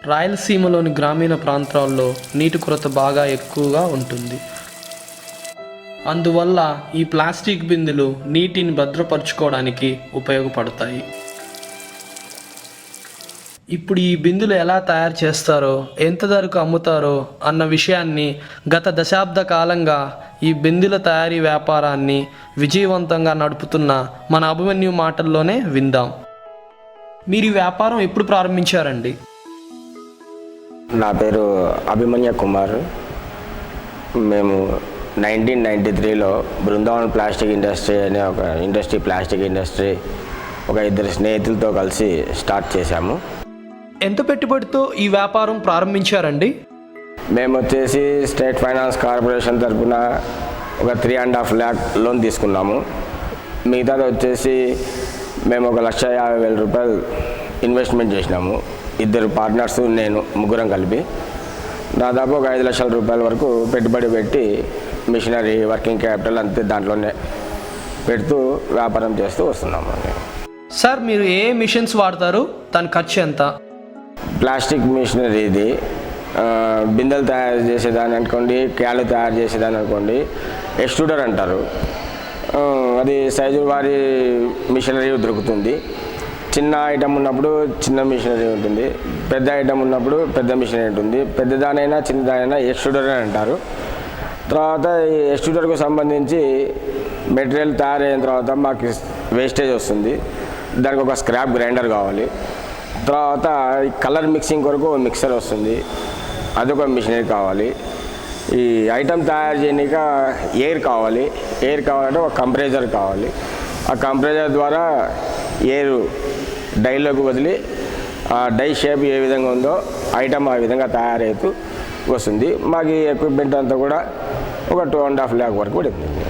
రాయలసీమలోని గ్రామీణ ప్రాంతాల్లో నీటి కొరత బాగా ఎక్కువగా ఉంటుంది. అందువల్ల ఈ ప్లాస్టిక్ బిందెలు నీటిని భద్రపరచుకోవడానికి ఉపయోగపడతాయి. ఇప్పుడు ఈ బిందెలు ఎలా తయారు చేస్తారో, ఎంత ధరకు అమ్ముతారో అన్న విషయాన్ని గత దశాబ్ద కాలంగా ఈ బిందెల తయారీ వ్యాపారాన్ని విజయవంతంగా నడుపుతున్న మన అభిమన్యు మాటల్లోనే విందాం. మీరు ఈ వ్యాపారం ఎప్పుడు ప్రారంభించారండి? నా పేరు అభిమన్య కుమార్. మేము 1993లో బృందావన్ ప్లాస్టిక్ ఇండస్ట్రీ అనే ఒక ప్లాస్టిక్ ఇండస్ట్రీ ఒక ఇద్దరు స్నేహితులతో కలిసి స్టార్ట్ చేశాము. ఎంత పెట్టుబడితో ఈ వ్యాపారం ప్రారంభించారండి? మేము వచ్చేసి స్టేట్ ఫైనాన్స్ కార్పొరేషన్ తరఫున ఒక 3.5 lakh లోన్ తీసుకున్నాము. మిగతాది వచ్చేసి మేము 1,50,000 రూపాయలు ఇన్వెస్ట్మెంట్ చేసినాము. ఇద్దరు పార్ట్నర్స్, నేను, ముగ్గురం కలిపి దాదాపు ఒక 5 లక్షల రూపాయల వరకు పెట్టుబడి పెట్టి మిషనరీ, వర్కింగ్ క్యాపిటల్ అంతే దాంట్లోనే పెడుతూ వ్యాపారం చేస్తూ వస్తున్నాము. సార్, మీరు ఏ మిషన్స్ వాడతారు? దాని ఖర్చు ఎంత? ప్లాస్టిక్ మిషనరీ ఇది బిందెలు తయారు చేసేదాన్ని అనుకోండి, క్యాలు తయారు చేసేదాన్ని అనుకోండి, ఎక్స్ట్రూడర్ అంటారు. అది సైజు వారి మిషనరీ దొరుకుతుంది. చిన్న ఐటమ్ ఉన్నప్పుడు చిన్న మిషనరీ ఉంటుంది, పెద్ద ఐటమ్ ఉన్నప్పుడు పెద్ద మిషనరీ ఉంటుంది. పెద్దదానైనా చిన్నదానైనా ఎక్స్ట్రూడర్ అని అంటారు. తర్వాత ఈ ఎక్స్ట్రూడర్కు సంబంధించి మెటీరియల్ తయారైన తర్వాత మాకు వేస్టేజ్ వస్తుంది. దానికి ఒక స్క్రాప్ గ్రైండర్ కావాలి. తర్వాత కలర్ మిక్సింగ్ కొరకు మిక్సర్ వస్తుంది, అదొక మిషనరీ కావాలి. ఈ ఐటమ్ తయారు చేయడానికి ఎయిర్ కావాలంటే ఒక కంప్రెసర్ కావాలి. ఆ కంప్రెసర్ ద్వారా ఎయిర్ డైలోకి వదిలి ఆ డై షేప్ ఏ విధంగా ఉందో ఐటమ్ ఆ విధంగా తయారవుతూ వస్తుంది. మాకు ఈ ఎక్విప్మెంట్ అంతా కూడా ఒక 2.5 lakh వరకు పడుతుంది.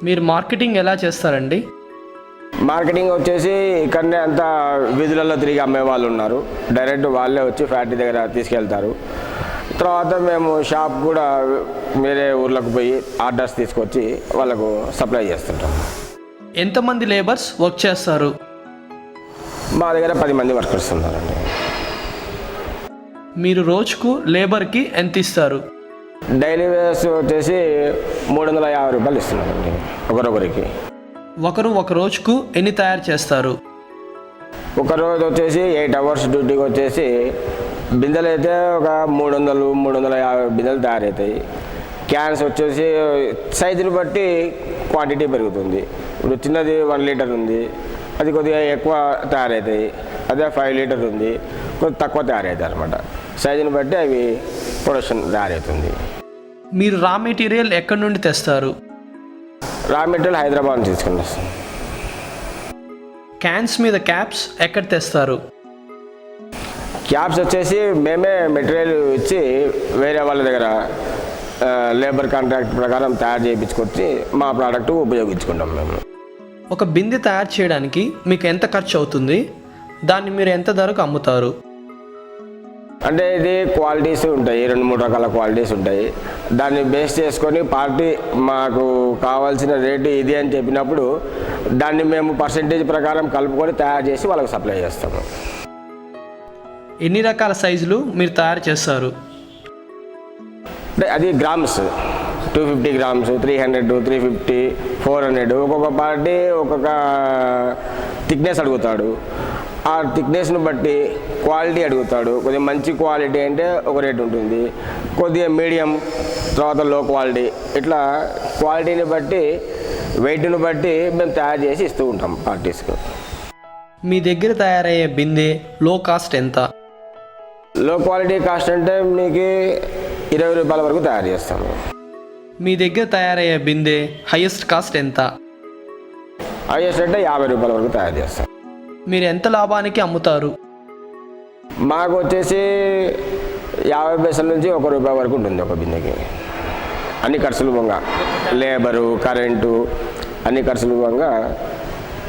మీరు మార్కెటింగ్ ఎలా చేస్తారండి? మార్కెటింగ్ వచ్చేసి ఇక్కడనే అంతా వీధులలో తిరిగి అమ్మే వాళ్ళు ఉన్నారు. డైరెక్ట్ వాళ్ళే వచ్చి ఫ్యాక్టరీ దగ్గర తీసుకెళ్తారు. తర్వాత మేము షాప్ కూడా వేరే ఊర్లకు పోయి ఆర్డర్స్ తీసుకొచ్చి వాళ్ళకు సప్లై చేస్తుంటాం. ఎంతమంది లేబర్స్ వర్క్ చేస్తారు? మా దగ్గర 10 మంది వర్కర్స్ ఉన్నారండి. మీరు రోజుకు లేబర్కి ఎంత ఇస్తారు? డైలీ వేస్ వచ్చేసి 350 రూపాయలు ఇస్తున్నారండి ఒకరొకరికి. ఒక రోజుకు ఎన్ని తయారు చేస్తారు? ఒక రోజు వచ్చేసి 8 hours డ్యూటీకి వచ్చేసి బిందెలు అయితే ఒక 300-350 బిందెలు తయారవుతాయి. క్యాన్స్ వచ్చేసి సైజుని బట్టి క్వాంటిటీ పెరుగుతుంది. ఇప్పుడు చిన్నది 1 లీటర్ ఉంది, అది కొద్దిగా ఎక్కువ తయారవుతాయి. అదే 5 లీటర్ ఉంది, కొద్దిగా తక్కువ తయారవుతాయి అనమాట. సైజుని బట్టి అవి ప్రొడక్షన్ తయారవుతుంది. మీరు రా మెటీరియల్ ఎక్కడి నుండి తెస్తారు? రా మెటీరియల్ హైదరాబాద్ నుంచి తీసుకుని వస్తాం. క్యాన్స్ మీద క్యాప్స్ ఎక్కడ తెస్తారు? క్యాప్స్ వచ్చేసి మేమే మెటీరియల్ ఇచ్చి వేరే వాళ్ళ దగ్గర లేబర్ కాంట్రాక్ట్ ప్రకారం తయారు చేయించుకొచ్చి మా ప్రోడక్ట్ ఉపయోగించుకుంటాం. మేము ఒక బిందె తయారు చేయడానికి మీకు ఎంత ఖర్చు అవుతుంది? దాన్ని మీరు ఎంత ధరకు అమ్ముతారు? అంటే ఇది క్వాలిటీస్ ఉంటాయి, 2-3 రకాల క్వాలిటీస్ ఉంటాయి. దాన్ని బేస్ చేసుకొని పార్టీ మాకు కావాల్సిన రేటు ఇది అని చెప్పినప్పుడు దాన్ని మేము పర్సెంటేజ్ ప్రకారం కలుపుకొని తయారు చేసి వాళ్ళకి సప్లై చేస్తాము. ఎన్ని రకాల సైజులు మీరు తయారు చేస్తారు? అంటే అది గ్రామ్స్, 250 grams, 300, 350, 400. ఒక్కొక్క పార్టీ ఒక్కొక్క థిక్నెస్ అడుగుతాడు. ఆ థిక్నెస్ను బట్టి క్వాలిటీ అడుగుతాడు. కొద్దిగా మంచి క్వాలిటీ అంటే ఒక రేట్ ఉంటుంది, కొద్దిగా మీడియం, తర్వాత లో క్వాలిటీ, ఇట్లా క్వాలిటీని బట్టి వెయిట్ని బట్టి మేము తయారు చేసి ఇస్తూ ఉంటాం పార్టీస్కు. మీ దగ్గర తయారయ్యే బిందె లో కాస్ట్ ఎంత? లో క్వాలిటీ కాస్ట్ అంటే మీకు 20 రూపాయల వరకు తయారు చేస్తాము. మీ దగ్గర తయారయ్యే బిందె హైయెస్ట్ కాస్ట్ ఎంత? హైయెస్ట్ అంటే 50 రూపాయల వరకు తయారు చేస్తాం. మీరు ఎంత లాభానికి అమ్ముతారు? మాకు వచ్చేసి 50 పైసల నుంచి 1 రూపాయి వరకు ఉంటుంది ఒక బిందెకి. అన్ని ఖర్చులు పోగా, లేబరు, కరెంటు అన్ని ఖర్చులు పోగా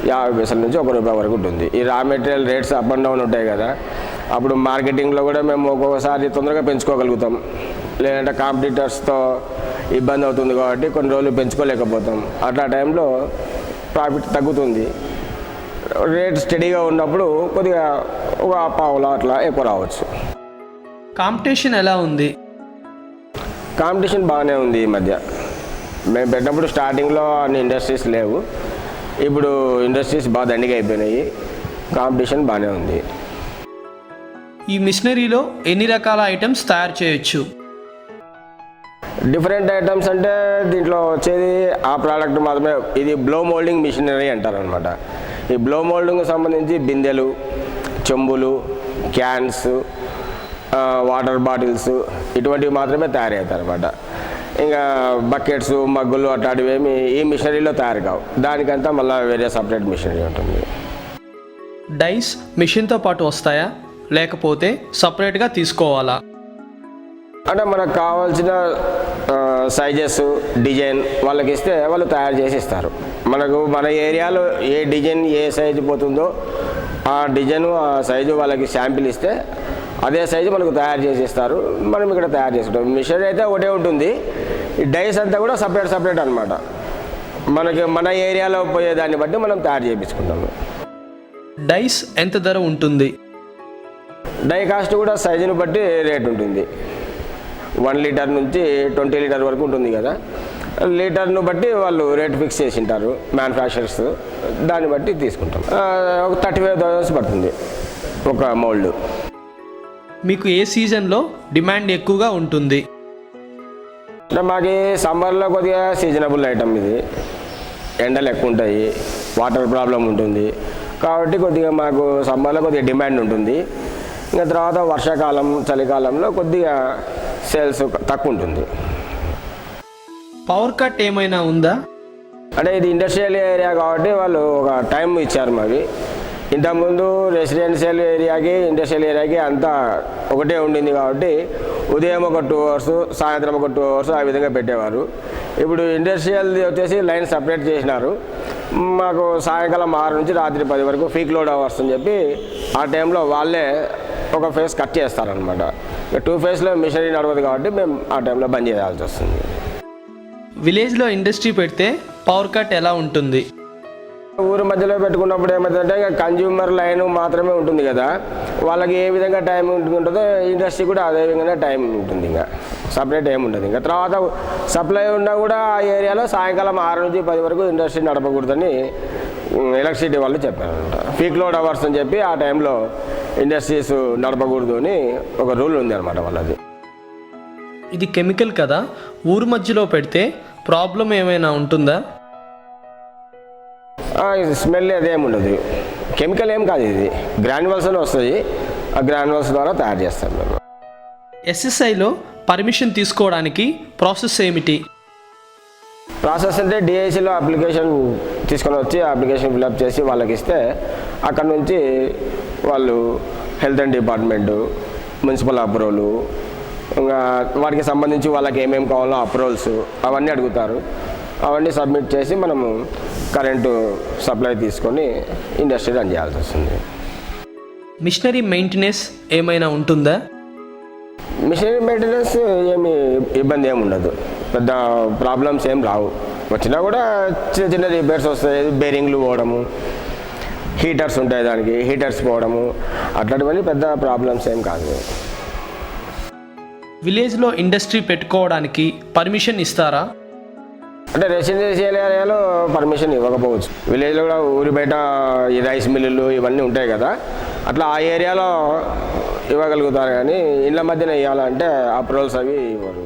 50 పైసల నుంచి 1 రూపాయి వరకు ఉంటుంది. ఈ raw material rates up and down ఉంటాయి కదా, అప్పుడు మార్కెటింగ్లో కూడా మేము ఒక్కొక్కసారి తొందరగా పెంచుకోగలుగుతాం, లేదంటే కాంపిటీటర్స్తో ఇబ్బంది అవుతుంది కాబట్టి కొన్ని రోజులు పెంచుకోలేకపోతాం. అట్లా టైంలో ప్రాఫిట్ తగ్గుతుంది. రేట్ స్టడీగా ఉన్నప్పుడు కొద్దిగా ఒక పావులా అట్లా ఎక్కువ రావచ్చు. కాంపిటీషన్ ఎలా ఉంది? కాంపిటీషన్ బాగానే ఉంది ఈ మధ్య. మేము పెట్టినప్పుడు స్టార్టింగ్లో అన్ని ఇండస్ట్రీస్ లేవు, ఇప్పుడు ఇండస్ట్రీస్ బాగా దండిగా అయిపోయినాయి. కాంపిటీషన్ బాగానే ఉంది. ఈ మిషనరీలో ఎన్ని రకాల ఐటమ్స్ తయారు చేయొచ్చు? డిఫరెంట్ ఐటమ్స్ అంటే దీంట్లో వచ్చేది ఆ ప్రోడక్ట్ మాత్రమే. ఇది బ్లో మోల్డింగ్ మిషనరీ అంటారు అనమాట. ఈ బ్లో మోల్డింగ్కి సంబంధించి బిందెలు, చెంబులు, క్యాన్స్, వాటర్ బాటిల్స్ ఇటువంటివి మాత్రమే తయారవుతాయి అనమాట. ఇంకా బకెట్స్, మగ్గులు అట్లాంటివి ఏమి ఈ మిషనరీలో తయారు కావు. దానికంతా మళ్ళీ వేరే సపరేట్ మిషనరీ ఉంటుంది. డైస్ మిషన్తో పాటు వస్తాయా, లేకపోతే సపరేట్గా తీసుకోవాలా? అంటే మనకు కావాల్సిన సైజెస్, డిజైన్ వాళ్ళకి ఇస్తే వాళ్ళు తయారు చేసి ఇస్తారు. మనకు మన ఏరియాలో ఏ డిజైన్ ఏ సైజు పోతుందో ఆ డిజైను ఆ సైజు వాళ్ళకి శాంపిల్ ఇస్తే అదే సైజు మనకు తయారు చేసి ఇస్తారు. మనం ఇక్కడ తయారు చేసుకుంటాం. మిషనరీ అయితే ఒకటే ఉంటుంది. ఈ డైస్ అంతా కూడా సపరేట్ అనమాట. మనకి మన ఏరియాలో పోయే దాన్ని బట్టి మనం తయారు చేయించుకుంటాము. డైస్ ఎంత ధర ఉంటుంది? డై కాస్ట్ కూడా సైజుని బట్టి రేట్ ఉంటుంది. 1 లీటర్ నుంచి 20 లీటర్ వరకు ఉంటుంది కదా. లీటర్ను బట్టి వాళ్ళు రేట్ ఫిక్స్ చేసి ఉంటారు మ్యానుఫ్యాక్చరర్స్. దాన్ని బట్టి తీసుకుంటాం. ఒక 35,000 పడుతుంది ఒక మోల్డ్. మీకు ఏ సీజన్లో డిమాండ్ ఎక్కువగా ఉంటుంది? అంటే మాకు సమ్మర్లో కొద్దిగా సీజనబుల్ ఐటమ్ ఇది. ఎండలు ఎక్కువ ఉంటాయి, వాటర్ ప్రాబ్లం ఉంటుంది కాబట్టి కొద్దిగా మాకు సమ్మర్లో కొద్దిగా డిమాండ్ ఉంటుంది. ఇంకా తర్వాత వర్షాకాలం, చలికాలంలో కొద్దిగా సేల్స్ తక్కువ ఉంటుంది. పవర్ కట్ ఏమైనా ఉందా? అంటే ఇది ఇండస్ట్రియల్ ఏరియా కాబట్టి వాళ్ళు ఒక టైం ఇచ్చారు మాకు. ఇంతకుముందు రెసిడెన్షియల్ ఏరియాకి, ఇండస్ట్రియల్ ఏరియాకి అంతా ఒకటే ఉండింది కాబట్టి ఉదయం ఒక 2 అవర్స్, సాయంత్రం ఒక 2 అవర్స్ ఆ విధంగా పెట్టేవారు. ఇప్పుడు ఇండస్ట్రియల్ వచ్చేసి లైన్ సపరేట్ చేసినారు. మాకు సాయంకాలం 6 నుంచి రాత్రి 10 వరకు పీక్ లోడ్ అవర్స్ అని చెప్పి ఆ టైంలో వాళ్ళే ఒక ఫేస్ కట్ చేస్తారనమాట. 2 ఫేస్లో మిషనరీ నడవదు కాబట్టి మేము ఆ టైంలో బంద్ చేయాల్సి వస్తుంది. విలేజ్లో ఇండస్ట్రీ పెడితే పవర్ కట్ ఎలా ఉంటుంది? ఊరు మధ్యలో పెట్టుకున్నప్పుడు ఏమవుతుందంటే ఇంకా కన్జ్యూమర్ లైన్ మాత్రమే ఉంటుంది కదా. వాళ్ళకి ఏ విధంగా టైం ఉంటుందో ఇండస్ట్రీ కూడా అదే విధంగా టైం ఉంటుంది. ఇంకా సపరేట్ ఏమి ఉండదు. ఇంకా తర్వాత సప్లై ఉన్నా కూడా ఆ ఏరియాలో సాయంకాలం 6 నుంచి 10 వరకు ఇండస్ట్రీ నడపకూడదని ఎలక్ట్రిసిటీ వాళ్ళు చెప్పారనమాట. పీక్ లోడ్ అవర్స్ అని చెప్పి ఆ టైంలో ఇండస్ట్రీస్ నడపకూడదు అని ఒక రూల్ ఉంది అనమాట వాళ్ళది. ఇది కెమికల్ కదా, ఊరు మధ్యలో పెడితే ప్రాబ్లం ఏమైనా ఉంటుందా? స్మెల్ అదేమి ఉండదు. కెమికల్ ఏం కాదు, ఇది గ్రాన్యువల్స్ అని వస్తుంది. ఆ గ్రాన్యువల్స్ ద్వారా తయారు చేస్తాం మేము. ఎస్ఎస్ఐలో పర్మిషన్ తీసుకోవడానికి ప్రాసెస్ ఏమిటి? ప్రాసెస్ అంటే డిఐసిలో అప్లికేషన్ తీసుకొని వచ్చి అప్లికేషన్ ఫిల్అప్ చేసి వాళ్ళకి ఇస్తే అక్కడ నుంచి వాళ్ళు health and department, municipal approval, ఇంకా వాటికి సంబంధించి వాళ్ళకి ఏమేమి కావాలో అప్రూవల్స్ అవన్నీ అడుగుతారు. అవన్నీ సబ్మిట్ చేసి మనము కరెంటు సప్లై తీసుకొని ఇండస్ట్రీ రన్ చేయాల్సి వస్తుంది. మిషనరీ మెయింటెనెన్స్ ఏమైనా ఉంటుందా? మిషనరీ మెయింటెనెన్స్ ఏమి ఇబ్బంది ఏమి ఉండదు. పెద్ద ప్రాబ్లమ్స్ ఏం రావు. వచ్చినా కూడా చిన్న చిన్న రిపేర్స్ వస్తాయి. బేరింగ్లు పోవడము, హీటర్స్ ఉంటాయి, దానికి హీటర్స్ పోవడము, అట్లాంటివన్నీ పెద్ద ప్రాబ్లమ్స్ ఏం కాదు. విలేజ్లో ఇండస్ట్రీ పెట్టుకోవడానికి పర్మిషన్ ఇస్తారా? అంటే రెసిడెన్షియల్ ఏరియాలో పర్మిషన్ ఇవ్వకపోవచ్చు. విలేజ్లో కూడా ఊరి బయట ఈ రైస్ మిల్లులు ఇవన్నీ ఉంటాయి కదా, అట్లా ఆ ఏరియాలో ఇవ్వగలుగుతారు. కానీ ఇళ్ళ మధ్యన ఇవ్వాలంటే అప్రూవల్స్ అవి ఇవ్వరు.